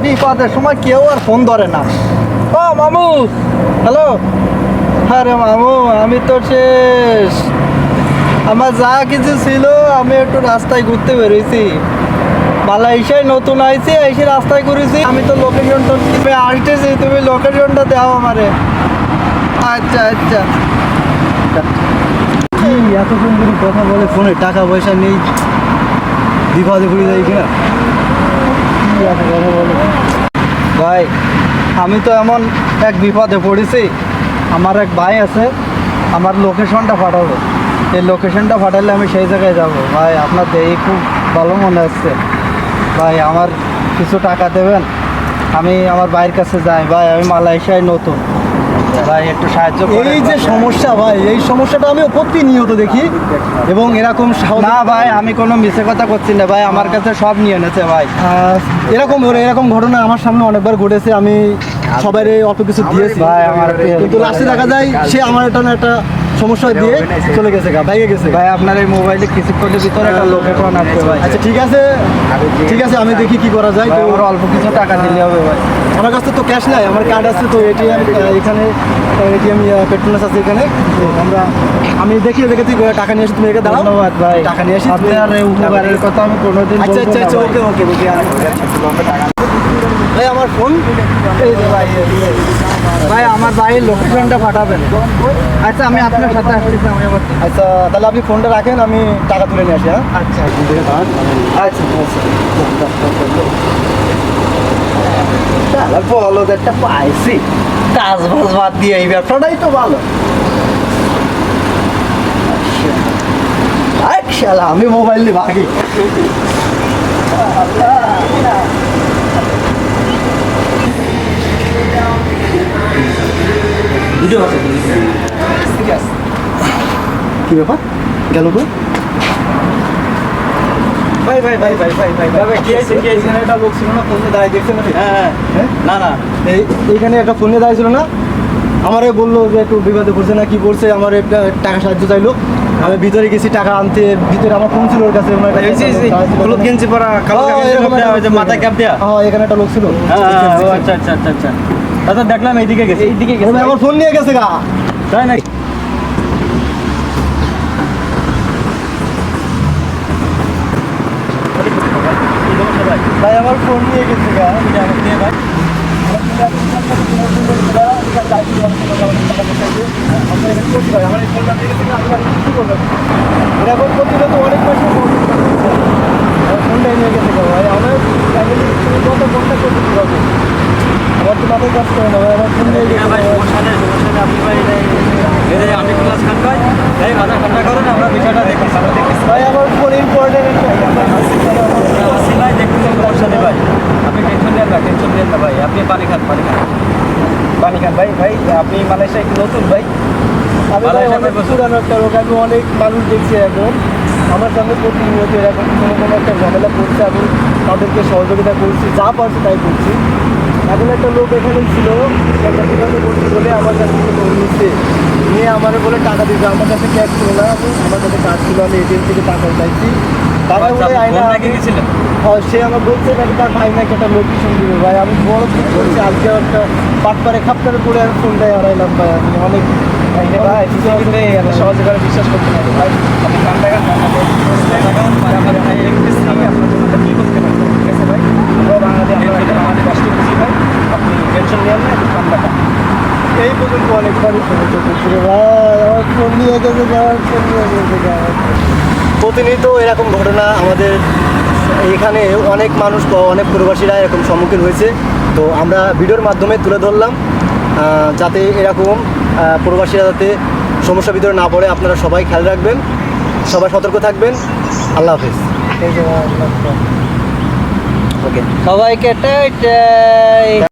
বিপদের সময় কেউ আর ফোন ধরে না। ও মামু, হ্যালো। আরে মামু, আমি তো শেষ। আমার যা কিছু ছিল, আমি একটু রাস্তায় ঘুরতে বেরোইছি। মালয়েশিয়ায় নতুন আইছি, এসে রাস্তায় ঘুরেছি। আমি তো লোকেশনটা আসতেছি, তুমি লোকেশনটা দাও আমারে। আচ্ছা আচ্ছা। কি এত সুন্দর কথা বলে ফোনে, টাকা পয়সা নেই, বিপদে পড়ে যাই কিনা। কি এত কথা বলে ভাই, আমি তো এমন এক বিপদে পড়েছি। আমার এক ভাই আছে, আমার লোকেশনটা পাঠাবো। এই লোকেশনটা পাঠালে আমি সেই জায়গায় যাব। ভাই আপনার দেখি খুব ভালো মনে হচ্ছে। ভাই আমার কিছু টাকা দেবেন, আমি আমার ভাইয়ের কাছে যাই। ভাই আমি মালয়েশিয়ায় নতুন, ভাই একটু সাহায্য করুন। এই যে সমস্যা ভাই, এই সমস্যাটা আমিও প্রতিনিয়ত দেখি এবং এরকম না ভাই, আমি কোনো মিছে কথা করছি না ভাই, আমার কাছে সব নিয়ে এনেছে ভাই। এরকম ঘটনা আমার সামনে অনেকবার ঘটেছে। আমি সবাই অত কিছু দিয়েছি ভাই, আমার কিন্তু লাস্টে দেখা যায় সে আমার এটা না একটা সমস্যা দিয়ে চলে গেছে, ভেঙে গেছে। ভাই আপনার এই মোবাইলে কিছুক্ষণের ভিতরে একটা লোকেশন আছে ভাই। আচ্ছা ঠিক আছে, আমি দেখি কি করা যায়। ভাই তো আমার অল্প কিছু টাকা দিলে হবে ভাই। আমার কাছে তো ক্যাশ নাই, আমার কার্ড আছে, তো এটিএম এখানে, এটিএম পেট্রোনাস আছে এখানে। তো আমি দেখি তুই টাকা নিয়ে আসি, তুমি এখানে দাঁড়াও। ধন্যবাদ ভাই, টাকা নিয়ে আসি। আপনার এই উপকারের কথা আমি কোনোদিন আচ্ছা বলবো না আচ্ছা, ভাই। ওকে ভাই, আমার ফোন এই যে ভাই, ভাই আমার ভাইয়ের লোকেশনটা পাঠাবেন। আচ্ছা আমি আপনার সাথে আসতেছি, আমি আবার। আচ্ছা তাহলে আপনি ফোনটা রাখেন, আমি টাকা তুলে নিয়ে আসি। হ্যাঁ আচ্ছা আচ্ছা তাহলে বলো, একটা পাইছি। কাজ বাজ বাদ দিয়ে এই ব্যবসাটাই তো ভালো। শালা আমি মোবাইল নিয়ে ভাগি। ভিডিও আছে, ঠিক আছে। কি ব্যাপার গেল তো? ভাই ভাই ভাই ভাই ভাই ভাই ভাই কি আছে এখানে একটা লোক ছিল না, ফোনে দাঁড়িয়ে দেখছেন না? হ্যাঁ না না, এইখানে একটা ফোনে দাঁড়িয়েছিল না, আমারে বললো যে একটু বিপদে পড়ছে না কি পড়ছে, আমার একটা টাকা সাহায্য চাইলো। আমি ভিতরে গেছি টাকা আনতে, ভিতরে আমার ফোন ছিল ওর কাছে। হলুদ গেঞ্জি পরা, কালো গেঞ্জি, মাথায় ক্যাপ দেয়া। হ্যাঁ এখানে একটা লোক ছিল। আচ্ছা আচ্ছা আচ্ছা আচ্ছা। দাদা দেখলাম এইদিকে গেছে, এইদিকে গেছে। আমার ফোন নিয়ে গেছে গা। তাই নাকি? ভাই আমার ফোন নিয়ে গেছে গা। ভাই এরকম প্রতিনিয়ত অনেক মাসে ফোনটাই নিয়ে গেছে গা ভাই। আমার ফ্যামিলি কত ফোনটা করতে হবে, আমার তো মাথায় কাজ করে না ভাই। আমার ফোন নিয়ে গেছে ভাই আপনি ভাই আমি ক্লাস খান ভাই, এই মাথা ঠান্ডা করেন, আমরা বিষয়টা দেখি। ভাই আমার ফোন ইম্পর্টেন্ট ভাই দেখুন সমস্যা নেই ভাই, আপনি টেনশন নেন না, টেনশন নেন না ভাই। আপনি পানি খান, পানি খান, পানি খান ভাই। ভাই আপনি মালয়েশিয়া একটু নতুন ভাই? আমি অনেক পুরানো একটা লোক, আমি অনেক মানুষ দেখছি এখন আমার সামনে প্রতিনিয়ত এরকম কোনো একটা ঝামেলা করছে, আমি তাদেরকে সহযোগিতা করছি, যা পারছি তাই করছি। এখন একটা লোক এখানেই ছিল, একটা দোকানে করছি বলে আমার কাছে নিচ্ছে, নিয়ে আমার বলে টাকা দিতে। আমার কাছে ক্যাশ ছিল না, আমার কাছে কার্ড ছিল, আমি এটিএম থেকে টাকা চাইছি। টাকা বলে আইনা সে আমার বলছে নাকি তার ভাই নাকি একটা লোকেশন দিবে। ভাই আমি বড় ভুল করছি, আজকে একটা পাটপারে খাপটারে করে আমি ফোনটাই হারাইলাম ভাই। আমি অনেক ভাই এত সহজে করে বিশ্বাস করতে না ভাই। আপনি কান টাকা আপনার ভাই আপনার কি করতে পারবেন, ঠিক আছে ভাই? আমরা বাঙালি, আমরা আমাদের কষ্ট বুঝি ভাই। আপনি টেনশন নেন না, একটু কান টাকা। এই পর্যন্ত অনেকবারই সমস্যা করছি রে ভাই। আমার ফোন নিয়ে গেছে, আমার ফোন নিয়ে গেছে। প্রতিনিয়ত এরকম ঘটনা আমাদের এখানে অনেক মানুষ, অনেক প্রবাসীরা এরকম সম্মুখীন হয়েছে। তো আমরা ভিডিওর মাধ্যমে তুলে ধরলাম, যাতে এরকম প্রবাসীরা যাতে সমস্যার ভিতরে না পড়ে। আপনারা সবাই খেয়াল রাখবেন, সবাই সতর্ক থাকবেন। আল্লাহ হাফেজ। ওকে, সবাইকে টাটা।